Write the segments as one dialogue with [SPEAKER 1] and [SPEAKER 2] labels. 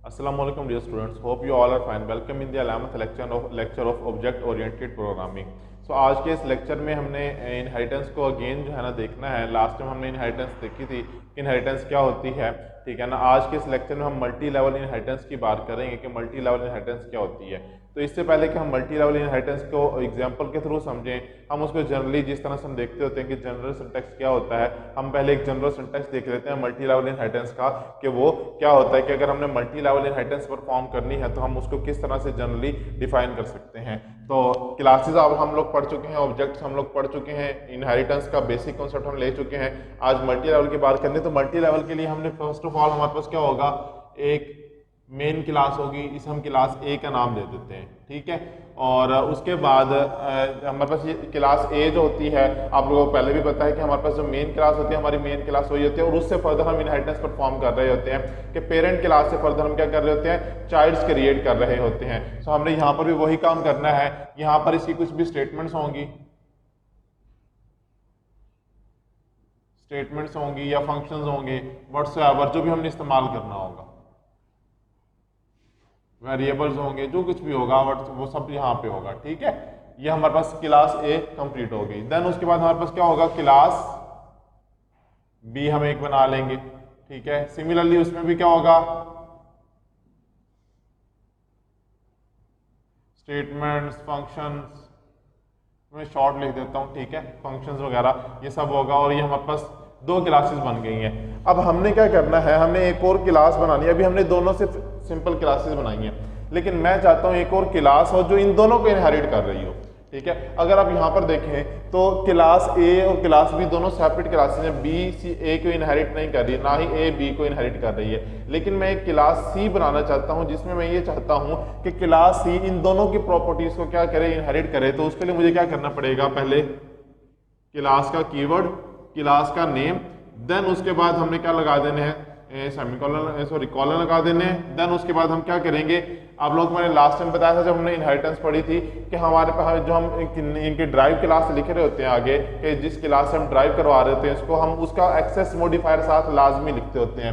[SPEAKER 1] Assalamualaikum dear students, hope you all are fine. Welcome in the 11th lecture of Object Oriented Programming. So आज के इस lecture में हमने inheritance को again जो है ना देखना है। लास्ट टाइम हमने इनहेरिटेंस देखी थी कि इनहेरिटेंस क्या होती है, ठीक है ना। आज के इस लेक्चर में हम मल्टी लेवल इनहेरिटेंस की बात करेंगे कि मल्टी लेवल इनहेरिटेंस क्या होती है। तो इससे पहले कि हम मल्टी लेवल इनहेरिटेंस को एग्जांपल के थ्रू समझें, हम उसको जनरली जिस तरह से हम देखते होते हैं कि जनरल सिंटैक्स क्या होता है, हम पहले एक जनरल सिंटैक्स देख लेते हैं मल्टी लेवल इनहेरिटेंस का कि वो क्या होता है कि अगर हमने मल्टी लेवल इनहेरिटेंस परफॉर्म करनी है तो हम उसको किस तरह से जनरली डिफाइन कर सकते हैं। तो क्लासेस अब हम लोग पढ़ चुके हैं, ऑब्जेक्ट्स हम लोग पढ़ चुके हैं, इनहेरिटेंस का बेसिक कॉन्सेप्ट हम ले चुके हैं। आज मल्टी लेवल की बात करनी है। तो मल्टी लेवल के लिए हमने फर्स्ट ऑफ ऑल हमारे पास क्या होगा, एक मेन क्लास होगी, इसे हम क्लास ए का नाम दे देते हैं, ठीक है। और उसके बाद हमारे पास ये क्लास ए जो होती है, आप लोगों को पहले भी पता है कि हमारे पास जो मेन क्लास होती है, हमारी मेन क्लास वही होती है। और उससे फर्दर हम इनहेरिटेंस परफॉर्म कर रहे होते हैं कि पेरेंट क्लास से फर्दर हम क्या कर रहे होते हैं, चाइल्ड्स क्रिएट कर रहे होते हैं। सो हमने यहाँ पर भी वही काम करना है। यहाँ पर इसकी कुछ भी स्टेटमेंट्स होंगी या फंक्शंस होंगे, व्हाटसएवर जो भी हमने इस्तेमाल करना होगा, वेरिएबल्स होंगे, जो कुछ भी होगा वो सब यहाँ पे होगा, ठीक है। ये हमारे पास क्लास ए कंप्लीट हो गई। देन उसके बाद हमारे पास क्या होगा, क्लास बी हम एक बना लेंगे, ठीक है। सिमिलरली उसमें भी क्या होगा, स्टेटमेंट्स, फंक्शंस, मैं शॉर्ट लिख देता हूँ, ठीक है, फंक्शंस वगैरह ये सब होगा। और ये हमारे पास दो क्लासेस बन गई हैं। अब हमने क्या करना है, हमने एक और क्लास बनानी है। अभी हमने दोनों से सिंपल क्लासेस बनाई हैं, लेकिन मैं चाहता हूँ एक और क्लास हो जो इन दोनों को इनहेरिट कर रही हो, ठीक है। अगर आप यहाँ पर देखें तो क्लास ए और क्लास बी दोनों सेपरेट क्लासेस हैं। बी सी ए को इनहेरिट नहीं कर रही, ना ही ए बी को इनहेरिट कर रही है। लेकिन मैं एक क्लास सी बनाना चाहता हूँ जिसमें मैं ये चाहता हूँ कि क्लास सी इन दोनों की प्रॉपर्टीज को क्या करे, इनहेरिट करे। तो उसके लिए मुझे क्या करना पड़ेगा, पहले क्लास का कीवर्ड, क्लास का नेम, देन उसके बाद हमने क्या लगा देने हैं, सेमीकोलन सॉरी कॉलन लगा देने हैं। देन उसके बाद हम क्या करेंगे, आप लोग को मैंने लास्ट टाइम बताया था जब हमने इनहेरिटेंस पढ़ी थी कि हमारे पास जो हम इनके ड्राइव क्लास लिखे रहे होते हैं आगे, कि जिस क्लास से हम ड्राइव करवा रहे होते हैं इसको हम उसका एक्सेस मॉडिफायर साथ लाजमी लिखते होते हैं।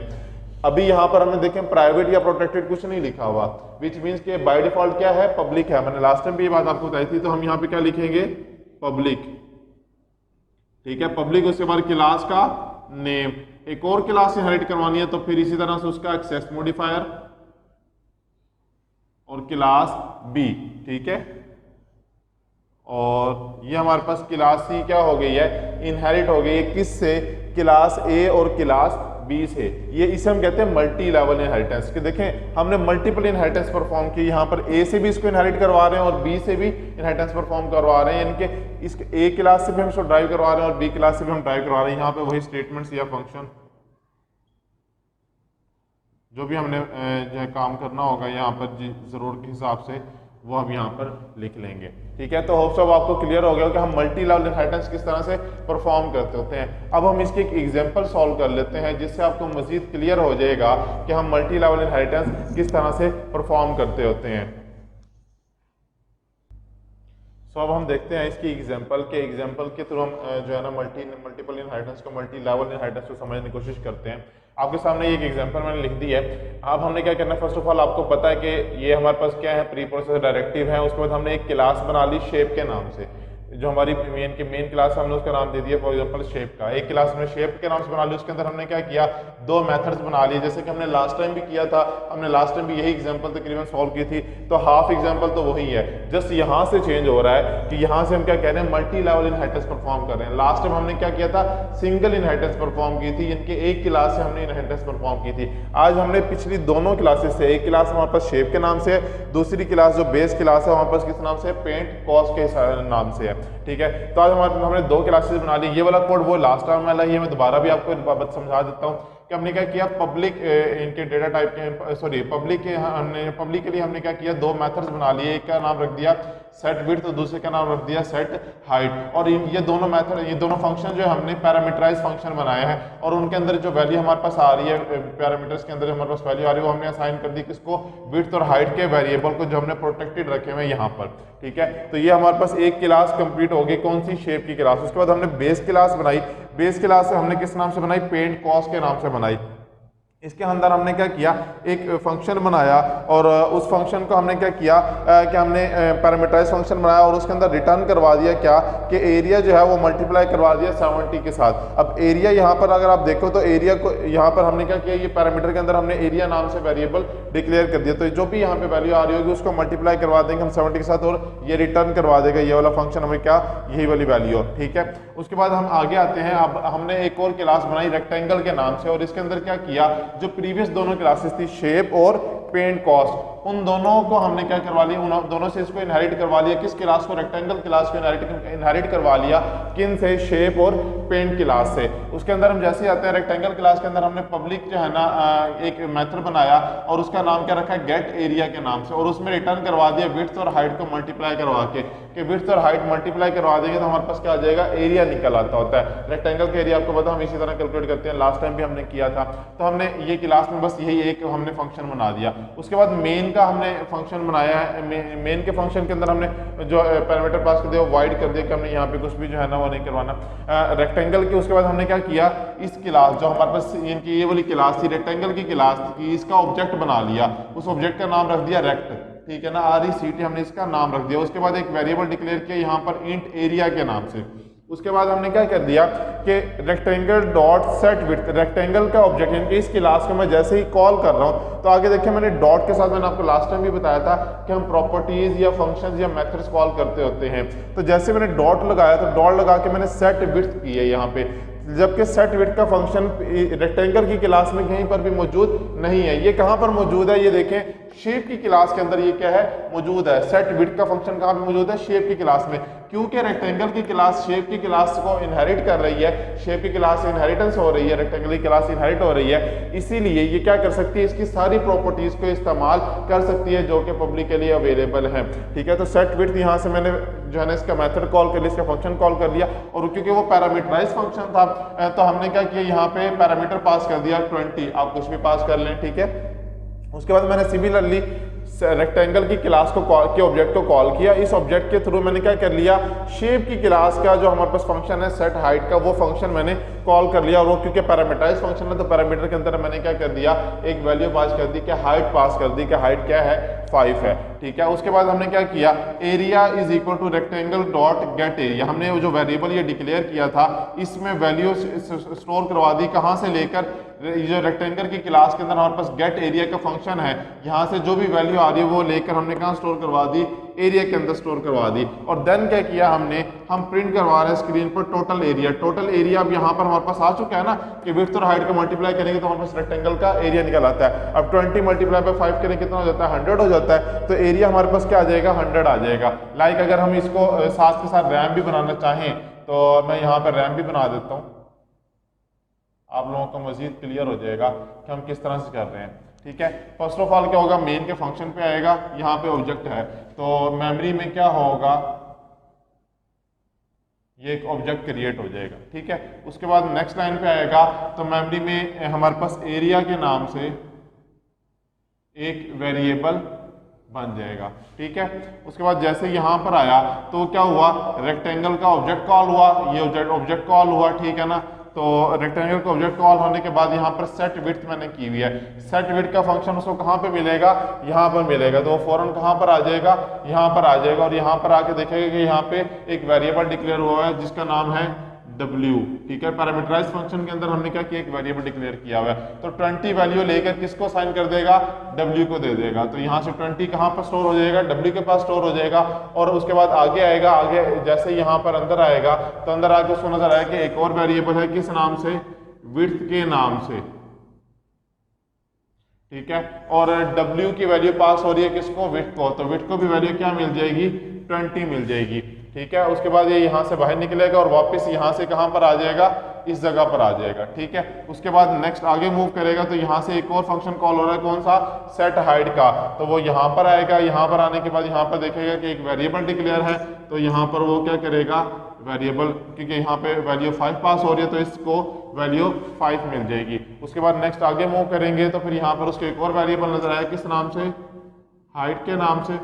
[SPEAKER 1] अभी यहाँ पर हमने देखें प्राइवेट या प्रोटेक्टेड कुछ नहीं लिखा हुआ, विच मीन्स कि बाय डिफॉल्ट क्या है, पब्लिक है। मैंने लास्ट टाइम भी ये बात आपको बताई थी। तो हम यहाँ पे क्या लिखेंगे, पब्लिक, ठीक है, पब्लिक। उसके बाद क्लास का नेम, एक और क्लास इनहेरिट करवानी है तो फिर इसी तरह से उसका एक्सेस मॉडिफायर और क्लास बी, ठीक है। और ये हमारे पास क्लास सी क्या हो गई है, इनहेरिट हो गई है किससे, क्लास ए और क्लास बी से। ये इसे हम कहते हैं मल्टी लेवल इनहेरिटेंस। कि देखें हमने मल्टीपल इनहेरिटेंस परफॉर्म की, यहाँ पर ए से भी इसको इनहेरिट करवा रहे हैं और बी से भी इनहेरिटेंस परफॉर्म करवा रहे हैं, यानी कि इस ए क्लास से भी हम इसको ड्राइव करवा रहे हैं और बी क्लास से भी हम ड्राइव करवा रहे हैं। यहाँ पे वही स्टेटमेंट्स या फंक्शन जो भी हमने जो है काम करना होगा यहाँ पर जरूरत के हिसाब से वो हम यहाँ पर लिख लेंगे, ठीक है। तो होप सब आपको क्लियर हो गया कि हम मल्टी लेवल इनहेरिटेंस किस तरह से परफॉर्म करते होते हैं। अब हम इसकी एक एग्जांपल सॉल्व कर लेते हैं जिससे आपको मजीद क्लियर हो जाएगा कि हम मल्टी लेवल इनहेरिटेंस किस तरह से परफॉर्म करते होते हैं। सो अब हम देखते हैं इसकी एग्जांपल के थ्रू हम जो है ना मल्टीपल इनहेरिटेंस को, मल्टी लेवल इनहेरिटेंस को समझने की कोशिश करते हैं। आपके सामने एक एग्जांपल मैंने लिख दी है। अब हमने क्या करना है, फर्स्ट ऑफ ऑल आपको पता है कि ये हमारे पास क्या है, प्री प्रोसेस डायरेक्टिव है। उसके बाद हमने एक क्लास बना ली शेप के नाम से, जो हमारी मेन क्लास हमने उसका नाम दे दिया फॉर एग्जांपल शेप का। एक क्लास हमने शेप के नाम से बना ली, उसके अंदर हमने क्या किया, दो मेथड्स बना लिए, जैसे कि हमने लास्ट टाइम भी किया था। हमने लास्ट टाइम भी यही एग्जांपल तकरीबन सॉल्व की थी। तो हाफ एग्जांपल तो वही है, जस्ट यहाँ से चेंज हो रहा है कि यहाँ से हम क्या कह रहे हैं, मल्टी लेवल इनहेरिटेंस परफॉर्म कर रहे हैं। लास्ट टाइम हमने क्या किया था, सिंगल इनहेरिटेंस परफॉर्म की थी, इनके एक क्लास से हमने इनहेरिटेंस परफॉर्म की थी। आज हमने पिछली दोनों क्लासेस से, एक क्लास हमारे पास शेप के नाम से है, दूसरी क्लास जो बेस क्लास है हमारे पास किस नाम से, पेंट कॉस के नाम से है, ठीक है। तो आज हमने दो क्लासेस बना ली। ये वाला कोड वो लास्ट टाइम वाला ही है, मैं दोबारा भी आपको बात समझा देता हूँ कि हमने क्या किया, पब्लिक इनके डेटा टाइप के सॉरी पब्लिक के लिए हमने क्या किया, दो मेथड्स बना लिए। एक का नाम रख दिया सेट विड्थ और दूसरे का नाम रख दिया सेट हाइट। और ये दोनों मेथड, ये दोनों फंक्शन जो हमने पैरामीटराइज फंक्शन बनाए हैं और उनके अंदर जो वैल्यू हमारे पास आ रही है, पैरामीटर्स के अंदर जो हमारे पास वैल्यू आ रही है वो हमने असाइन कर दी किसको, विड्थ और हाइट के वेरिएबल को, जो हमने प्रोटेक्टेड रखे हुए यहाँ पर, ठीक है। तो ये हमारे पास एक क्लास कंप्लीट होगी, कौन सी, शेप की क्लास। उसके बाद हमने बेस क्लास बनाई। बेस क्लास हमने किस नाम से बनाई, पेंट कॉस के नाम से बनाई। इसके अंदर हमने क्या किया, एक फंक्शन बनाया और उस फंक्शन को हमने क्या किया कि हमने पैरामीटराइज फंक्शन बनाया और उसके अंदर रिटर्न करवा दिया क्या कि एरिया जो है वो मल्टीप्लाई करवा दिया 70 के साथ। अब एरिया यहाँ पर अगर आप देखो तो एरिया को यहाँ पर हमने क्या किया, ये पैरामीटर के अंदर हमने एरिया नाम से वेरिएबल डिक्लेयर कर दिया, तो जो भी यहाँ पे वैल्यू आ रही होगी उसको मल्टीप्लाई करवा देंगे हम 70 के साथ और ये रिटर्न करवा देगा ये वाला फंक्शन हमें क्या, यही वाली वैल्यू, ठीक है। उसके बाद हम आगे आते हैं, अब हमने एक और क्लास बनाई रेक्टेंगल के नाम से और इसके अंदर क्या किया, जो प्रीवियस दोनों क्लासेस थी शेप और पेंट कॉस्ट, उन दोनों को हमने क्या करवा लिया, उन दोनों से इसको इनहेरिट करवा लिया। किस क्लास को, रेक्टेंगल क्लास को इनहेरिट करवा लिया, किन से, शेप और पेंट क्लास से। उसके अंदर हम जैसे आते हैं रेक्टेंगल क्लास के अंदर हमने पब्लिक जो है ना एक मेथड बनाया और उसका नाम क्या रखा है, गेट एरिया के नाम से, और उसमें रिटर्न करवा दिया विड्थ और हाइट को मल्टीप्लाई करवा के, कि विड्थ और हाइट मल्टीप्लाई करवा देंगे तो हमारे पास क्या आ जाएगा, एरिया निकल आता होता है। रेक्टेंगल का एरिया आपको पता हम इसी तरह कैलकुलेट करते हैं, लास्ट टाइम भी हमने किया था। तो हमने ये क्लास में बस यही एक हमने फंक्शन बना दिया। उसके बाद मेन का हमने फंक्शन बनाया है, मेन के फंक्शन के अंदर हमने जो पैरामीटर पास कर दिया वाइड कर दिया कि हमने यहाँ पे कुछ भी जो है ना वो नहीं करवाना रेक्टेंगल की। उसके बाद हमने क्या किया, इस क्लास जो हमारे पास इनकी ये वाली क्लास थी, रेक्टेंगल की क्लास थी, इसका ऑब्जेक्ट बना लिया, उस ऑब्जेक्ट का नाम रख दिया रेक्ट, ठीक है ना, RECT हमने इसका नाम रख दिया। उसके बाद एक वेरिएबल डिक्लेयर किया यहाँ पर इंट एरिया के नाम से। उसके बाद हमने क्या कर दिया कि rectangle dot set width, rectangle का ऑब्जेक्ट यानी कि इस क्लास को मैं जैसे ही कॉल कर रहा हूँ तो आगे देखिए मैंने डॉट के साथ, मैंने आपको लास्ट टाइम भी बताया था कि हम प्रॉपर्टीज या फंक्शंस या मेथड्स कॉल करते होते हैं। तो जैसे मैंने डॉट लगाया तो डॉट लगा के मैंने सेट विड्थ की है यहाँ पे, जबकि सेट विड्थ का फंक्शन रेक्टेंगल की क्लास में कहीं पर भी मौजूद नहीं है। ये कहाँ पर मौजूद है, ये देखें शेप की क्लास के अंदर ये क्या है, मौजूद है। सेट विड्थ का फंक्शन कहाँ पे मौजूद है, शेप की क्लास में, क्योंकि रेक्टेंगल की क्लास शेप की क्लास को इनहेरिट कर रही है, शेप की क्लास इनहेरिटेंस हो रही है, रेक्टेंगल की क्लास इनहेरिट हो रही है, इसीलिए ये क्या कर सकती है, इसकी सारी प्रॉपर्टीज को इस्तेमाल कर सकती है जो कि पब्लिकली अवेलेबल है, ठीक है। तो सेट विड्थ यहाँ से मैंने जो है ना इसका मेथड कॉल कर लिया, इसका फंक्शन कॉल कर लिया, और क्योंकि वो पैरामीटराइज फंक्शन था तो हमने क्या किया, यहाँ पे पैरामीटर पास कर दिया 20, आप कुछ भी पास कर लें, ठीक है। उसके बाद मैंने सिमिलरली रेक्टेंगल की क्लास को के ऑब्जेक्ट को कॉल किया, इस ऑब्जेक्ट के थ्रू मैंने क्या कर लिया, शेप की क्लास का जो हमारे पास फंक्शन है सेट हाइट का, वो फंक्शन मैंने कॉल कर लिया, और वो क्योंकि पैरामीटराइज फंक्शन है तो पैरामीटर के अंदर मैंने क्या कर दिया, एक वैल्यू पास कर दी कि हाइट पास कर दी कि हाइट क्या है, 5 है, ठीक है। उसके बाद हमने क्या किया, area is equal to rectangle dot get area, हमने जो वेरिएबल ये डिक्लेयर किया था इसमें वैल्यू स्टोर करवा दी, कहाँ से लेकर, जो रेक्टेंगल की क्लास के अंदर हमारे पास गेट एरिया का फंक्शन है, यहाँ से जो भी वैल्यू आ रही है वो लेकर हमने कहाँ स्टोर करवा दी, एरिया के अंदर स्टोर करवा दी। और देन क्या किया हमने, हम प्रिंट करवा रहे हैं स्क्रीन पर टोटल एरिया। टोटल एरिया अब यहाँ पर हमारे पास आ चुका है ना कि विड्थ और हाइट को मल्टीप्लाई करेंगे तो हमारे पास रेक्टेंगल का एरिया निकल आता है। अब 20 मल्टीप्लाई बाय 5 करेंगे कितना हो जाता है, 100 हो जाता है, तो एरिया हमारे पास क्या आ जाएगा, 100 आ जाएगा। लाइक अगर हम इसको साथ के साथ रैम भी बनाना चाहें तो मैं यहाँ पर रैम भी बना देता हूँ, आप लोगों को मजीद क्लियर हो जाएगा कि हम किस तरह से कर रहे हैं, ठीक है। फर्स्ट ऑफ ऑल क्या होगा, मेन के फंक्शन पे आएगा, यहाँ पे ऑब्जेक्ट है तो मेमोरी में क्या होगा, ये एक ऑब्जेक्ट क्रिएट हो जाएगा, ठीक है। उसके बाद नेक्स्ट लाइन पे आएगा तो मेमोरी में हमारे पास एरिया के नाम से एक वेरिएबल बन जाएगा, ठीक है। उसके बाद जैसे यहाँ पर आया तो क्या हुआ, रेक्टेंगल का ऑब्जेक्ट कॉल हुआ, ये ऑब्जेक्ट कॉल हुआ, ठीक है ना। तो रेक्टेंगल का ऑब्जेक्ट कॉल होने के बाद यहाँ पर सेट विड्थ मैंने की हुई है, सेट विड्थ का फंक्शन उसको कहाँ पे मिलेगा, यहाँ पर मिलेगा, तो फौरन कहाँ पर आ जाएगा, यहाँ पर आ जाएगा, और यहाँ पर आके देखेगा कि यहाँ पे एक वेरिएबल डिक्लेयर हुआ है जिसका नाम है W, ठीक है। पैरामीटराइज फंक्शन के अंदर हमने क्या किया, एक वेरिएबल डिक्लेयर किया हुआ है, तो 20 वैल्यू लेकर किसको साइन कर देगा, W को दे देगा, तो यहाँ से 20 कहाँ पर स्टोर हो जाएगा, W के पास स्टोर हो जाएगा। और उसके बाद आगे आएगा, आगे जैसे यहाँ पर अंदर आएगा तो अंदर आके उसको नजर आएगा कि एक और वेरिएबल है, किस नाम से, विड्थ के नाम से, ठीक है। और W की वैल्यू पास हो रही है किसको, विड्थ को, तो विड्थ को भी वैल्यू क्या मिल जाएगी, 20 मिल जाएगी, ठीक है। उसके बाद ये यहाँ से बाहर निकलेगा और वापस यहाँ से कहाँ पर आ जाएगा, इस जगह पर आ जाएगा, ठीक है। उसके बाद नेक्स्ट आगे मूव करेगा तो यहाँ से एक और फंक्शन कॉल हो रहा है, कौन सा, सेट हाइट का, तो वो यहाँ पर आएगा, यहाँ पर आने के बाद यहाँ पर देखेगा कि एक वेरिएबल डिक्लेयर है, तो यहाँ पर वो क्या करेगा, वेरिएबल, क्योंकि यहाँ पे वैल्यू 5 पास हो रही है तो इसको वैल्यू 5 मिल जाएगी। उसके बाद नेक्स्ट आगे मूव करेंगे तो फिर यहाँ पर उसको एक और वेरिएबल नजर आया, किस नाम से, हाइट के नाम से,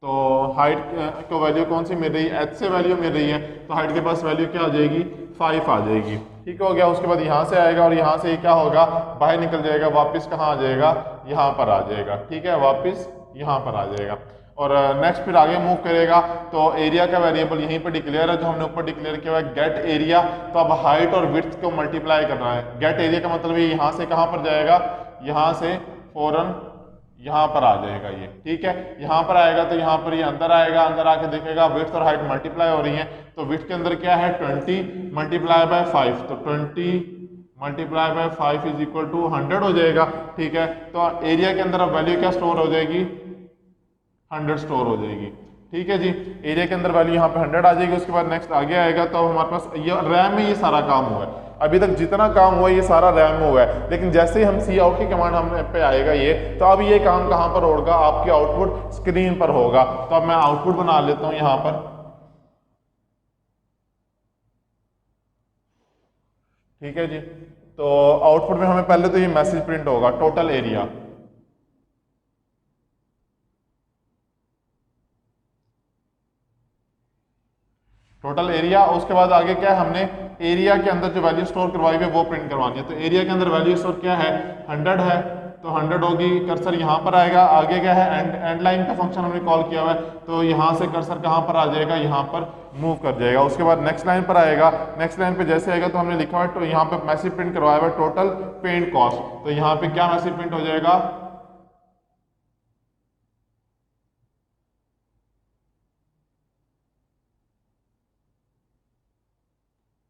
[SPEAKER 1] तो हाइट को वैल्यू कौन सी मिल रही है, h से वैल्यू मिल रही है, तो हाइट के पास वैल्यू क्या आ जाएगी, 5 आ जाएगी, ठीक हो गया। उसके बाद यहाँ से आएगा और यहाँ से क्या होगा, बाहर निकल जाएगा, वापस कहाँ आ जाएगा, यहाँ पर आ जाएगा। ठीक है, वापस यहाँ पर आ जाएगा। और नेक्स्ट फिर आगे मूव करेगा तो एरिया का वेरिएबल यहीं पर डिक्लेयर है जो हमने ऊपर डिक्लेयर किया हुआ है, गेट एरिया। तो अब हाइट और विड्थ को मल्टीप्लाई करना है। गेट एरिया का मतलब ये यहाँ से कहाँ पर जाएगा, यहाँ से फौरन यहाँ पर आ जाएगा ये। ठीक है, यहाँ पर आएगा तो यहाँ पर ये अंदर आएगा, अंदर आके देखेगा विड्थ और हाइट मल्टीप्लाई हो रही है। तो विड्थ के अंदर क्या है 20 मल्टीप्लाई बाय 5, तो 20 multiply by 5 is equal to 100 हो जाएगा। ठीक है, तो एरिया के अंदर अब वैल्यू क्या स्टोर हो जाएगी, 100 स्टोर हो जाएगी। ठीक है जी, एरिया के अंदर वैल्यू यहाँ पे 100 आ जाएगी। उसके बाद नेक्स्ट आगे आएगा तो हमारे पास ये रैम में ये सारा काम हुआ है। अभी तक जितना काम हुआ ये सारा रैम में हुआ है, लेकिन जैसे ही हम सी आउट की कमांड हम पे आएगा ये, तो अब ये काम कहाँ पर होगा, आपके आउटपुट स्क्रीन पर होगा। तो अब मैं आउटपुट बना लेता हूँ यहाँ पर। ठीक है जी, तो आउटपुट में हमें पहले तो ये मैसेज प्रिंट होगा, टोटल एरिया। Total area. उसके बाद आगे क्या है, हमने एरिया के अंदर जो वैल्यू स्टोर करवाई हुई है वो प्रिंट करवानी है। तो एरिया के अंदर वैल्यू स्टोर क्या है, 100 है, तो 100 होगी। कर्सर यहाँ पर आएगा। आगे क्या है, एंड लाइन का फंक्शन हमने कॉल किया हुआ है, तो यहाँ से कर्सर कहाँ पर आ जाएगा, यहाँ पर मूव कर जाएगा। उसके बाद नेक्स्ट लाइन पर आएगा। नेक्स्ट लाइन पे जैसे आएगा तो हमने लिखा हुआ है, तो यहाँ पे मैसेज प्रिंट करवाया हुआ है टोटल पेंट कॉस्ट। तो यहाँ पे क्या मैसेज प्रिंट हो जाएगा,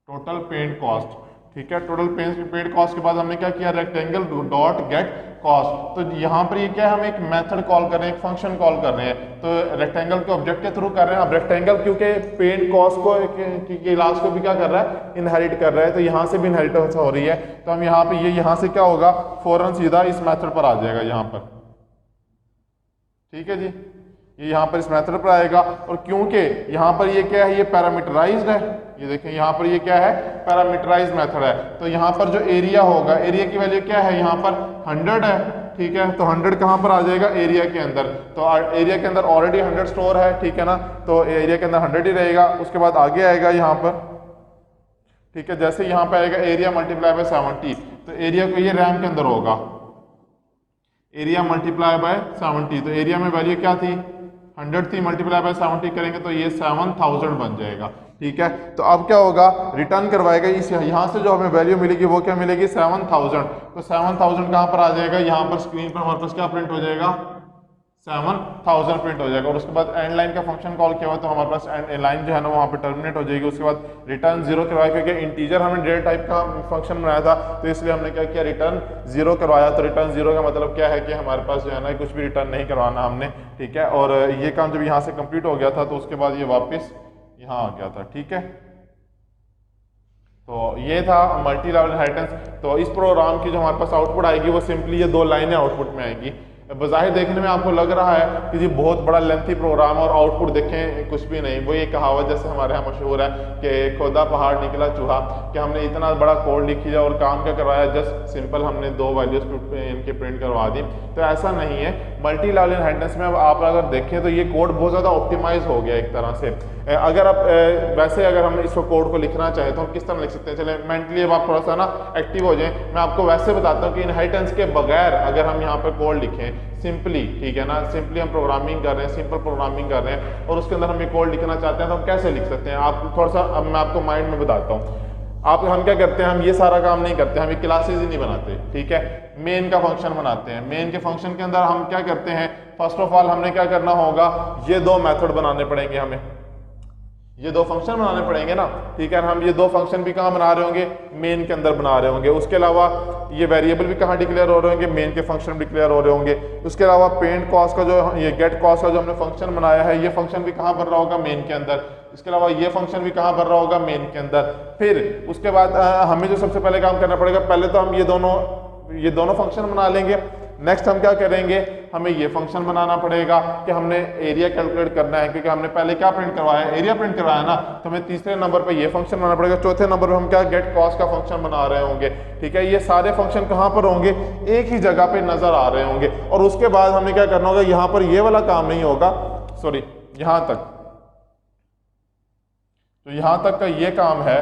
[SPEAKER 1] टोटल पेंट कॉस्ट। ठीक है, टोटल पेंट कॉस्ट के बाद हमने क्या किया, रेक्टेंगल डॉट गेट कॉस्ट। तो यहाँ पर ये क्या है, हम एक मेथड कॉल कर रहे हैं, एक फंक्शन कॉल कर रहे हैं। तो रेक्टेंगल के ऑब्जेक्ट के थ्रू कर रहे हैं। अब रेक्टेंगल क्योंकि पेंट कॉस्ट को की क्लास को भी क्या कर रहा है, इनहेरिट कर रहा है, तो यहाँ से भी इनहेरिटेंस हो रही है। तो हम यहाँ पे ये यहाँ से क्या होगा, फौरन सीधा इस मेथड पर आ जाएगा यहाँ पर। ठीक है जी, ये यहाँ पर इस मेथड पर आएगा। और क्योंकि यहाँ पर ये क्या है, ये पैरामीटराइज्ड है, ये देखें यहाँ पर ये क्या है, पैरामीटराइज्ड मेथड है। तो यहाँ पर जो एरिया होगा, एरिया की वैल्यू क्या है, यहाँ पर 100 है। ठीक है, तो 100 कहाँ पर आ जाएगा, एरिया के अंदर। तो एरिया के अंदर ऑलरेडी 100 स्टोर है। ठीक है ना, तो एरिया के अंदर 100 ही रहेगा। उसके बाद आगे आएगा यहाँ पर। ठीक है, जैसे यहाँ पे आएगा एरिया मल्टीप्लाई बाय 70, तो एरिया को ये रैम के अंदर होगा, एरिया मल्टीप्लाई बाय 70। तो एरिया में वैल्यू क्या थी, 100 थी, मल्टीप्लाई बाय 70 करेंगे तो ये 7000 बन जाएगा। ठीक है, तो अब क्या होगा, रिटर्न करवाएगा। इस यहाँ से जो हमें वैल्यू मिलेगी वो क्या मिलेगी, 7000। तो 7000 कहाँ पर आ जाएगा, यहाँ पर स्क्रीन पर हमारे पास क्या प्रिंट हो जाएगा, 7000 प्रिंट हो जाएगा। और उसके बाद एंड लाइन का फंक्शन कॉल किया हुआ, तो हमारे पास एंड लाइन जो है ना वहाँ पे टर्मिनेट हो जाएगी। उसके बाद रिटर्न 0 करवाया, क्योंकि इंटीजर हमने डेटा टाइप का फंक्शन बनाया था, तो इसलिए हमने क्या किया, रिटर्न 0 करवाया। तो रिटर्न 0 का मतलब क्या है कि हमारे पास जो है ना कुछ भी रिटर्न नहीं करवाना हमने। ठीक है, और ये काम जब यहाँ से कंप्लीट हो गया था तो उसके बाद ये वापस यहाँ आ गया था। ठीक है, तो ये था मल्टी लेवल इनहेरिटेंस। तो इस प्रोग्राम की जो हमारे पास आउटपुट आएगी वो सिंपली ये 2 लाइनें आउटपुट में आएगी। बज़ाहिर देखने में आपको लग रहा है कि जी बहुत बड़ा लेंथी प्रोग्राम और आउटपुट देखें कुछ भी नहीं। वो ये कहावत जैसे हमारे यहाँ मशहूर है कि खोदा पहाड़ निकला चूहा, कि हमने इतना बड़ा कोड लिख दिया और काम क्या करवाया, जस्ट सिंपल हमने 2 वैल्यूज इनके प्रिंट करवा दी। तो ऐसा नहीं है। मल्टी लेवल इनहेरिटेंस में अब आप अगर देखें तो ये कोड बहुत ज़्यादा ऑप्टिमाइज हो गया एक तरह से। अगर आप वैसे अगर हम इस कोड को लिखना चाहें तो हम किस तरह लिख सकते हैं, चले मेंटली अब आप थोड़ा सा ना एक्टिव हो जाएं। मैं आपको वैसे बताता हूँ कि इनहेरिटेंस के बगैर अगर हम यहाँ पर कोड लिखें सिंपली, ठीक है ना, सिंपली हम प्रोग्रामिंग कर रहे हैं, सिंपल प्रोग्रामिंग कर रहे हैं और उसके अंदर हम ये कोड लिखना चाहते हैं तो हम कैसे लिख सकते हैं, आप थोड़ा सा अब मैं आपको माइंड में बताता हूँ। हम क्या करते हैं, हम ये सारा काम नहीं करते, हम ये क्लासेज ही नहीं बनाते। ठीक है, मेन का फंक्शन बनाते हैं। मेन के फंक्शन के अंदर हम क्या करते हैं, फर्स्ट ऑफ ऑल हमने क्या करना होगा, ये 2 मेथड बनाने पड़ेंगे, हमें ये 2 फंक्शन बनाने पड़ेंगे ना। ठीक है, हम ये 2 फंक्शन भी कहाँ बना रहे होंगे, मेन के अंदर बना रहे होंगे। उसके अलावा ये वेरिएबल भी कहाँ डिक्लेयर हो रहे होंगे, मेन के फंक्शन डिक्लेयर हो रहे होंगे। उसके अलावा पेंट कॉस्ट का जो ये गेट कॉस्ट का जो हमने फंक्शन बनाया है, ये फंक्शन भी कहाँ बन रहा होगा, मेन के अंदर। इसके अलावा ये फंक्शन भी कहाँ बन रहा होगा, मेन के अंदर। फिर उसके बाद हमें जो सबसे पहले काम करना पड़ेगा, पहले तो हम ये दोनों फंक्शन बना लेंगे। नेक्स्ट हम क्या करेंगे, हमें ये फंक्शन बनाना पड़ेगा कि हमने एरिया कैलकुलेट करना है, क्योंकि हमने पहले क्या प्रिंट करवाया है, एरिया प्रिंट करवाया ना। तो हमें तीसरे नंबर पे ये फंक्शन बनाना पड़ेगा। चौथे नंबर पे हम क्या गेट कॉस्ट का फंक्शन बना रहे होंगे। ठीक है, ये सारे फंक्शन कहाँ पर होंगे, एक ही जगह पे नजर आ रहे होंगे। और उसके बाद हमें क्या करना होगा, यहाँ पर ये वाला काम नहीं होगा, सॉरी यहाँ तक, तो यहाँ तक का ये काम है,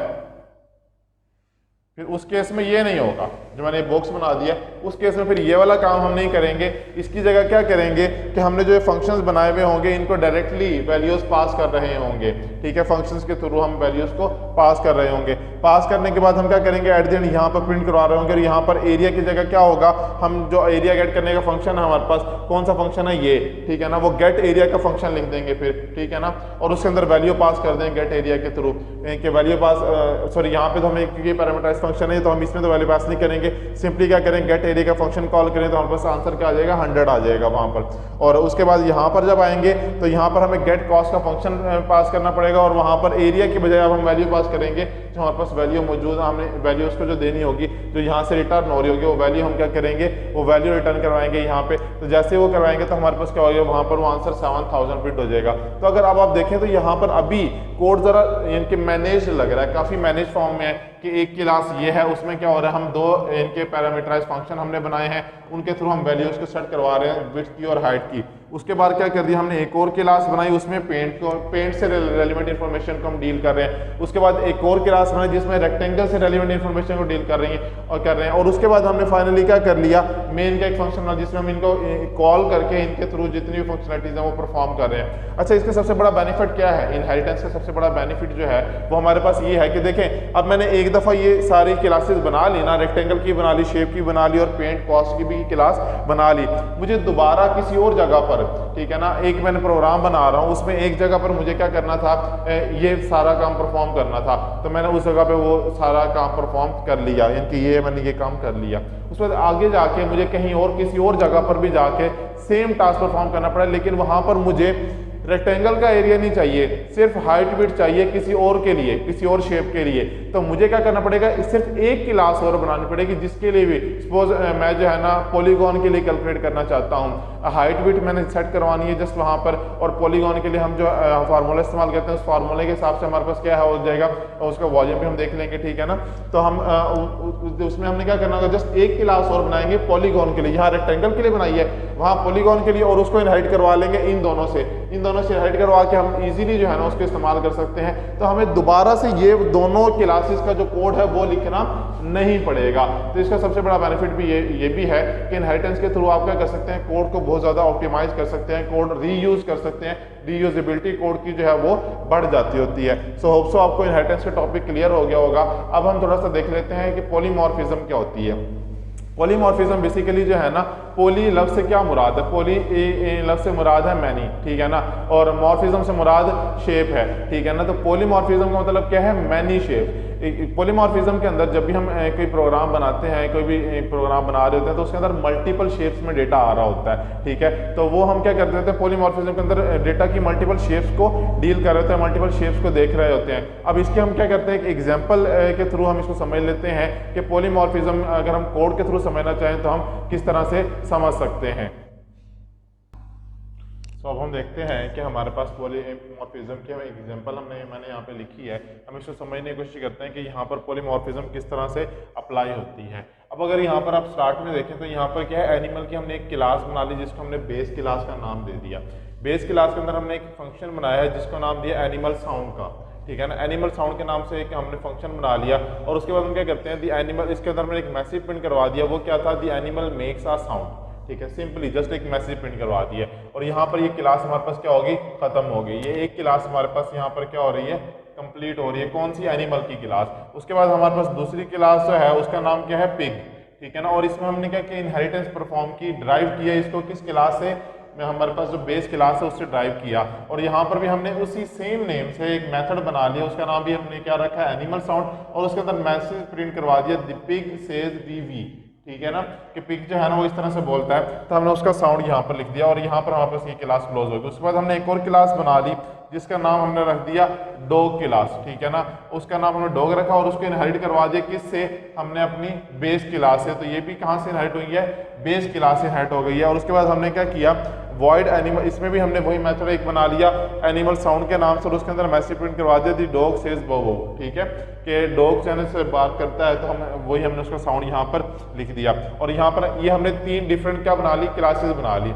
[SPEAKER 1] फिर उस केस में ये नहीं होगा, जो मैंने बॉक्स बना दिया उस केस में फिर ये वाला काम हम नहीं करेंगे। इसकी जगह क्या करेंगे कि हमने जो फंक्शंस बनाए हुए होंगे इनको डायरेक्टली वैल्यूज पास कर रहे होंगे, ठीक है, फंक्शंस के थ्रू हम वैल्यूज को पास कर रहे होंगे। पास करने के बाद हम क्या करेंगे, एट द एंड यहाँ पर प्रिंट करवा रहे होंगे और यहाँ पर एरिया की जगह क्या होगा, हम जो एरिया गेट करने का फंक्शन है हमारे पास, कौन सा फंक्शन है ये, ठीक है ना, वो गेट एरिया का फंक्शन लिख देंगे फिर, ठीक है ना, और उसके अंदर वैल्यू पास कर देंगे गेट एरिया के थ्रू कि वैल्यू पास, सॉरी यहाँ पे तो हमें क्योंकि पैरामीटराइज्ड फंक्शन है तो हम इसमें तो वैल्यू पास नहीं करेंगे, सिंपली क्या करेंगे, गेट एरिया का फंक्शन कॉल करें तो हमारे पास आंसर क्या आ जाएगा, 100 आ जाएगा वहाँ पर। और उसके बाद यहाँ पर जब आएंगे तो यहाँ पर हमें गेट कॉस्ट का फंक्शन पास करना पड़ेगा और वहाँ पर एरिया की बजाय अब हम वैल्यू पास करेंगे जो हमारे पास वैल्यू मौजूद है, हमने वैल्यू उसको जो देनी होगी, जो यहाँ से रिटर्न हो रही होगी वो वैल्यू हम क्या करेंगे, वो वैल्यू रिटर्न करवाएंगे यहाँ पे। तो जैसे वो करवाएंगे तो हमारे पास क्या हो गया, वहाँ पर वो आंसर 7000 प्रिंट हो जाएगा। तो अगर अब आप देखें तो यहाँ पर अभी कोड जरा इनके मैनेज लग रहा है, काफी मैनेज फॉर्म में है कि एक क्लास ये है, उसमें क्या हो रहा है, हम दो इनके पैरामीटराइज फंक्शन हमने बनाए हैं, उनके थ्रू हम वैल्यूज को सेट करवा रहे हैं विड्थ की और हाइट की। उसके बाद क्या कर दिया हमने, एक और क्लास बनाई, उसमें पेंट से रेलिवेंट इन्फॉर्मेशन को हम डील कर रहे हैं। उसके बाद एक और क्लास बनाई जिसमें रेक्टेंगल से रेलिवेंट इन्फॉर्मेशन को डील कर रही है और कर रहे हैं। और उसके बाद हमने फाइनली क्या कर लिया, मेन का एक फंक्शन बना जिसमें हम इनको कॉल करके इनके थ्रू जितनी भी फंक्शनलिटीज है वो परफॉर्म कर रहे हैं। अच्छा, इसका सबसे बड़ा बेनिफिट क्या है, इनहेरिटेंस का सबसे बड़ा बेनिफिट जो है वो हमारे पास ये है कि देखें, अब मैंने एक दफा ये सारी क्लासेस बना ली ना, रेक्टेंगल की बना ली, शेप की बना ली और पेंट कॉस्ट की भी क्लास बना ली, मुझे दोबारा किसी और जगह पर, ठीक है ना, एक मैंने प्रोग्राम बना रहा हूँ उसमें एक जगह पर मुझे क्या करना था, ये सारा काम परफॉर्म करना था, तो मैंने उस जगह पे वो सारा काम परफॉर्म कर लिया, यानी ये मैंने ये काम कर लिया। उसके बाद आगे जाके मुझे कहीं और किसी और जगह पर भी जाके सेम टास्क परफॉर्म करना पड़ा, लेकिन वहां पर मुझे रेक्टेंगल का एरिया नहीं चाहिए, सिर्फ हाइट विड्थ चाहिए किसी और के लिए, किसी और शेप के लिए। तो मुझे क्या करना पड़ेगा, सिर्फ एक क्लास और बनानी पड़ेगी जिसके लिए भी सपोज मैं जो है ना पॉलीगॉन के लिए कैलकुलेट करना चाहता हूँ, हाइट विड्थ मैंने सेट करवानी है जस्ट वहां पर, और पॉलीगॉन के लिए हम जो फार्मूला इस्तेमाल करते हैं उस फार्मूले के हिसाब से हमारे पास क्या हो जाएगा, उसका वॉल्यूम भी हम देख लेंगे, ठीक है ना। तो हम उसमें हमने क्या करना होगा, जस्ट एक क्लास और बनाएंगे पॉलीगॉन के लिए, यहाँ रेक्टेंगल के लिए बनाई है वहाँ पॉलीगॉन के लिए, और उसको इनहेरिट करवा लेंगे इन दोनों से इनहेरिट करवा के हम इजीली जो है ना उसको इस्तेमाल कर सकते हैं। तो हमें दोबारा से ये दोनों क्लासेस का जो कोड है वो लिखना नहीं पड़ेगा। तो इसका सबसे बड़ा बेनिफिट भी ये भी है कि इनहेरिटेंस के थ्रू आप क्या कर सकते हैं, कोड को बहुत ज़्यादा ऑप्टिमाइज कर सकते हैं, कोड रीयूज कर सकते हैं, रीयूजेबिलिटी कोड की जो है वो बढ़ जाती होती है। सो होप सो आपको इनहेरिटेंस का टॉपिक क्लियर हो गया होगा। अब हम थोड़ा सा देख लेते हैं कि पॉलीमॉर्फिज्म क्या होती है। पॉलीमॉर्फिज्म बेसिकली जो है ना, पोली लफ्ज से क्या मुराद है, पोली लफ्ज से मुराद है मैनी, ठीक है ना, और मॉर्फिज्म से मुराद शेप है, ठीक है ना। तो पॉलीमॉर्फिज्म का मतलब क्या है, मैनी शेप। पॉलीमॉर्फिज्म के अंदर जब भी हम कोई प्रोग्राम बनाते हैं, कोई भी प्रोग्राम बना रहे होते हैं तो उसके अंदर मल्टीपल शेप्स में डेटा आ रहा होता है, ठीक है। तो वो हम क्या करते होते हैं, पॉलीमॉर्फिज्म के अंदर डेटा की मल्टीपल शेप्स को डील कर रहे होते हैं, मल्टीपल शेप्स को देख रहे होते हैं। अब इसके हम क्या करते हैं, एक एग्जाम्पल के थ्रू हम इसको समझ लेते हैं कि पॉलीमॉर्फिज्म अगर हम कोड के थ्रू समझना चाहें तो हम किस तरह से समझ सकते हैं। तो अब हम देखते हैं कि हमारे पास पॉलीमॉर्फिज्म की एक एग्जांपल मैंने यहाँ पे लिखी है, हम इसको समझने की कोशिश करते हैं कि यहाँ पर पॉलीमॉर्फिज्म किस तरह से अप्लाई होती है। अब अगर यहाँ पर आप स्टार्ट में देखें तो यहाँ पर क्या है, एनिमल की हमने एक क्लास बना ली जिसको हमने बेस क्लास का नाम दे दिया। बेस क्लास के अंदर हमने एक फंक्शन बनाया है जिसका नाम दिया एनिमल साउंड का, ठीक है ना। एनिमल साउंड के नाम से एक हमने फंक्शन बना लिया और उसके बाद हम क्या करते हैं, दी एनिमल, इसके अंदर मैंने एक मैसेज प्रिंट करवा दिया, वो क्या था, the animal makes a sound, ठीक है, सिंपली जस्ट एक मैसेज प्रिंट करवा दिया। और यहाँ पर ये क्लास हमारे पास क्या होगी, खत्म हो गई। ये एक क्लास हमारे पास यहाँ पर क्या हो रही है, कंप्लीट हो रही है। कौन सी, एनिमल की क्लास। उसके बाद हमारे पास दूसरी क्लास जो है उसका नाम क्या है, पिग, ठीक है ना। और इसमें हमने क्या किया, इनहेरिटेंस परफॉर्म की, ड्राइव किया इसको किस क्लास से, हमारे पास जो बेस क्लास है उससे ड्राइव किया। और यहाँ पर भी हमने उसी सेम नेम से एक मेथड बना लिया, उसका नाम भी हमने क्या रखा है, एनिमल साउंड, और उसके अंदर मैसेज प्रिंट करवा दिया, द पिग सेज वी, ठीक है ना, कि पिग जो है ना वो इस तरह से बोलता है। तो हमने उसका साउंड यहाँ पर लिख दिया और यहाँ पर हमारे पास ये क्लास क्लोज हो गई। उसके बाद हमने एक और क्लास बना ली जिसका नाम हमने रख दिया डॉग क्लास, ठीक है ना। उसका नाम हमने डॉग रखा और उसको इनहेरिट करवा दिया किससे, हमने अपनी बेस क्लास से। तो ये भी कहाँ से इनहेरिट हुई है, बेस क्लास से इनहेरिट हो गई है। और उसके बाद हमने क्या किया, वॉइड एनिमल, इसमें भी हमने वही मेथड एक बना लिया एनिमल साउंड के नाम से, और उसके अंदर मैसेज प्रिंट करवा दिया दी डॉग सेज बोबो, ठीक है, कि डॉग चैनल से बात करता है। तो हम वही हमने उसका साउंड यहाँ पर लिख दिया। और यहाँ पर ये हमने 3 डिफरेंट क्या बना ली, क्लासेस बना ली।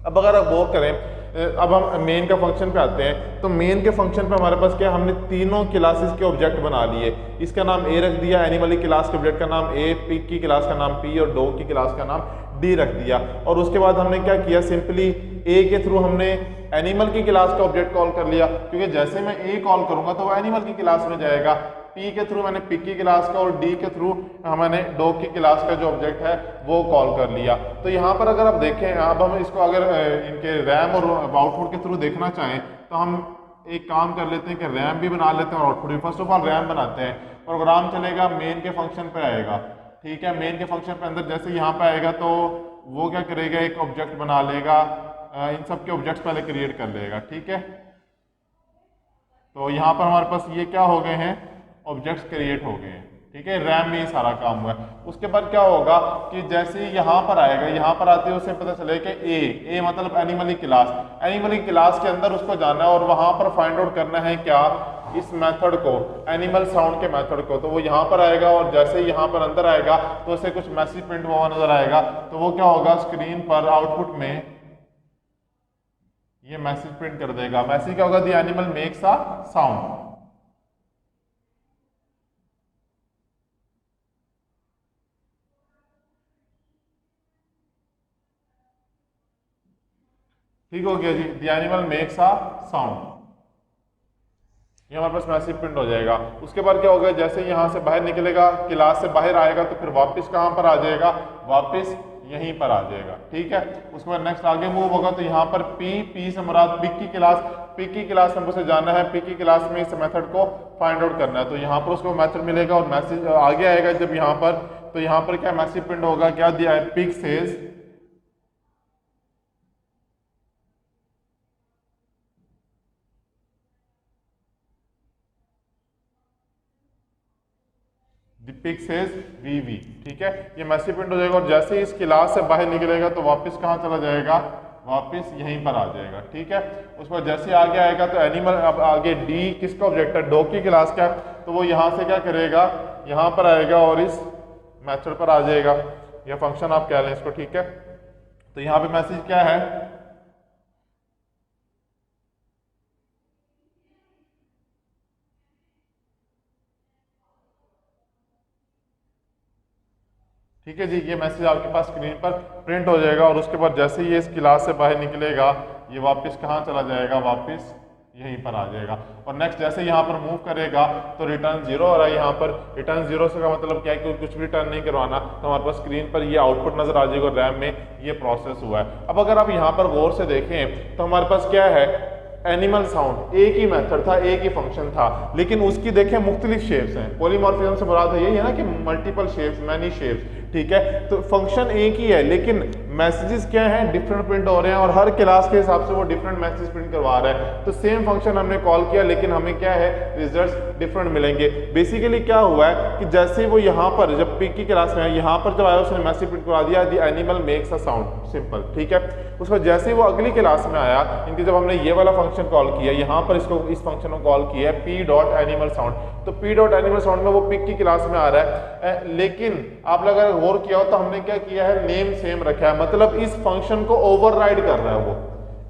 [SPEAKER 1] अब अगर आप वो करें अब हम मेन का फंक्शन पे आते हैं। तो मेन के फंक्शन पे हमारे पास क्या है, हमने तीनों क्लासेस के ऑब्जेक्ट बना लिए। इसका नाम ए रख दिया, एनिमल की क्लास के ऑब्जेक्ट का नाम ए, पिग की क्लास का नाम पी और डॉग की क्लास का नाम डी रख दिया। और उसके बाद हमने क्या किया, सिंपली ए के थ्रू हमने एनिमल की क्लास का ऑब्जेक्ट कॉल कर लिया, क्योंकि जैसे मैं ए कॉल करूंगा तो वो एनिमल की क्लास में जाएगा। पी के थ्रू मैंने पिग की क्लास का और डी के थ्रू मैंने डॉग की क्लास का जो ऑब्जेक्ट है वो कॉल कर लिया। तो यहाँ पर अगर आप देखें, अब हम इसको अगर इनके रैम और आउटपुट के थ्रू देखना चाहें तो हम एक काम कर लेते हैं कि रैम भी बना लेते हैं और आउटपुट भी। फर्स्ट ऑफ ऑल रैम बनाते हैं, प्रोग्राम चलेगा मेन के फंक्शन पे आएगा, ठीक है। मेन के फंक्शन पे अंदर जैसे यहाँ पे आएगा तो वो क्या करेगा, एक ऑब्जेक्ट बना लेगा, इन सब के ऑब्जेक्ट्स पहले क्रिएट कर लेगा, ठीक है। तो यहाँ पर हमारे पास ये क्या हो गए हैं, ऑब्जेक्ट्स क्रिएट हो गए हैं, ठीक है। रैम में ये सारा काम हुआ है। उसके बाद क्या होगा कि जैसे यहाँ पर आएगा, यहाँ पर आते ही उसे पता चलेगा कि ए मतलब एनिमल क्लास, एनिमल क्लास के अंदर उसको जाना है और वहां पर फाइंड आउट करना है क्या, इस मेथड को, एनिमल साउंड के मेथड को। तो वो यहाँ पर आएगा और जैसे यहाँ पर अंदर आएगा तो उसे कुछ मैसेज प्रिंट हुआ नजर आएगा। तो वो क्या होगा, स्क्रीन पर आउटपुट में ये मैसेज प्रिंट कर देगा। मैसेज क्या होगा, the animal makes a sound. ठीक हो गया जी, the animal makes a sound, ये हमारे पास मैसेज प्रिंट हो जाएगा। उसके बाद क्या होगा, जैसे यहाँ से बाहर निकलेगा, क्लास से बाहर आएगा तो फिर वापस कहाँ पर आ जाएगा, वापस यहीं पर आ जाएगा, ठीक है। उसके बाद नेक्स्ट आगे मूव होगा तो यहाँ पर पी से मुराद पिग की क्लास, पिग की क्लास में उसे जाना है, पिग की क्लास में इस मेथड को फाइंड आउट करना है। तो यहाँ पर उसको मेथड मिलेगा और मैसेज आगे आएगा जब यहाँ पर, तो यहाँ पर क्या मैसेज प्रिंट होगा, क्या दिया है, pig says pig says we, ठीक है। ये मैसेज प्रिंट हो जाएगा और जैसे ही इस क्लास से बाहर निकलेगा तो वापस कहाँ चला जाएगा, वापस यहीं पर आ जाएगा, ठीक है। उसके बाद जैसे आगे आएगा तो एनिमल, अब आगे डी किसका ऑब्जेक्ट है, डॉग की क्लास का, तो वो यहाँ से क्या करेगा, यहाँ पर आएगा और इस मेथड पर आ जाएगा, या फंक्शन आप कह लें इसको, ठीक है। तो यहाँ पे मैसेज क्या है, ठीक है जी। ये मैसेज आपके पास स्क्रीन पर प्रिंट हो जाएगा और उसके बाद जैसे ही ये इस क्लास से बाहर निकलेगा ये वापस कहाँ चला जाएगा, वापस यहीं पर आ जाएगा। और नेक्स्ट जैसे यहाँ पर मूव करेगा तो रिटर्न 0 हो रहा है, यहाँ पर रिटर्न 0 से का मतलब क्या है कि कुछ भी रिटर्न नहीं करवाना, तो हमारे पास स्क्रीन पर ये आउटपुट नजर आ जाएगा, रैम में ये प्रोसेस हुआ है। अब अगर आप यहाँ पर गौर से देखें तो हमारे पास क्या है, एनिमल साउंड एक ही मेथड था, एक ही फंक्शन था, लेकिन उसकी देखें मुख्तलिफ शेप्स हैं। पॉलीमॉर्फिज्म से मुराद है यही है ना कि मल्टीपल शेप्स, मैनी शेप्स, ठीक है। तो फंक्शन एक ही है लेकिन मैसेजेस क्या हैं, डिफरेंट प्रिंट हो रहे हैं और हर क्लास के हिसाब से वो डिफरेंट मैसेज प्रिंट करवा रहा है। तो सेम फंक्शन हमने कॉल किया लेकिन हमें क्या है, रिजल्ट्स डिफरेंट मिलेंगे। बेसिकली क्या हुआ है कि जैसे वो यहाँ पर जब पिग की क्लास में है, यहाँ पर जब आया उसने मैसेज प्रिंट करवा दिया, the animal makes a sound, simple, ठीक है। उसको जैसे ही वो अगली क्लास में आया, इनकी जब हमने ये वाला फंक्शन कॉल किया, यहाँ पर इसको इस फंक्शन को कॉल किया पी डॉट एनिमल साउंड, तो पी डॉट एनिमल साउंड में वो पिग की क्लास में आ रहा है। लेकिन आप लोग अगर गौर किया हो तो हमने क्या किया है, नेम सेम रखा है, मतलब इस फंक्शन को ओवरराइड कर रहा है वो,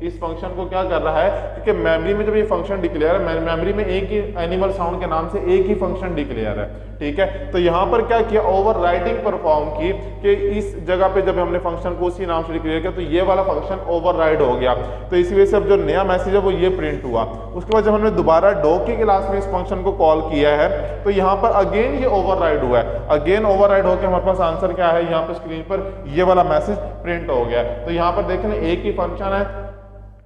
[SPEAKER 1] इस फंक्शन को क्या कर रहा है, क्योंकि मेमोरी में जब ये फंक्शन डिक्लेयर है, मेमोरी में एक ही एनिमल साउंड के नाम से एक ही फंक्शन डिक्लेयर है, ठीक है। तो यहाँ पर क्या किया, ओवरराइडिंग परफॉर्म की कि इस जगह पे जब हमने फंक्शन को उसी नाम से डिक्लेयर किया तो ये वाला फंक्शन ओवरराइड हो गया। तो इसी वजह से अब जो नया मैसेज है वो ये प्रिंट हुआ। उसके बाद जब हमने दोबारा डॉग की क्लास में इस फंक्शन को कॉल किया है तो यहाँ पर अगेन ये ओवरराइड हुआ है, अगेन ओवरराइड होकर हमारे पास आंसर क्या है, यहाँ पर स्क्रीन पर ये वाला मैसेज प्रिंट हो गया। तो यहाँ पर देखें एक ही फंक्शन है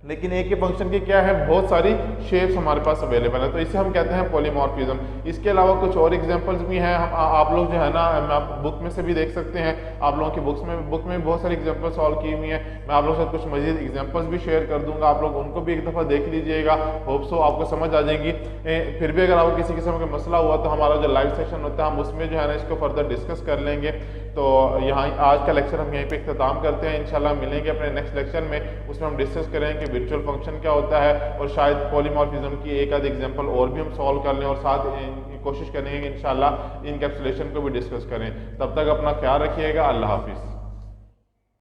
[SPEAKER 1] लेकिन एक ही फंक्शन की क्या है, बहुत सारी शेप्स हमारे पास अवेलेबल है, तो इसे हम कहते हैं पॉलीमॉर्फिज्म। इसके अलावा कुछ और एग्जांपल्स भी हैं, हम आप लोग जो है ना, आप बुक में से भी देख सकते हैं, आप लोगों की बुक में बहुत सारी एग्जांपल सॉल्व की हुई हैं। मैं आप लोगों के साथ कुछ मजीद एग्जांपल्स भी शेयर कर दूंगा, आप लोग उनको भी एक दफ़ा देख लीजिएगा, होप सो आपको समझ आ जाएगी। फिर भी अगर आपको किसी किस्म का मसला हुआ तो हमारा जो लाइव सेशन होता है हम उसमें जो है ना इसको फर्दर डिस्कस कर लेंगे। तो यहाँ आज का लेक्चर हम यहीं पे इख्तिताम करते हैं, इंशाल्लाह मिलेंगे अपने नेक्स्ट लेक्चर में, उसमें हम डिस्कस करेंगे कि वर्चुअल फंक्शन क्या होता है और शायद पॉलीमॉर्फिज्म की एक आध एग्जांपल और भी हम सॉल्व कर लें और साथ कोशिश करेंगे कि इंशाल्लाह इनकैप्सुलेशन को भी डिस्कस करें। तब तक अपना ख्याल रखिएगा, अल्लाह हाफिज़।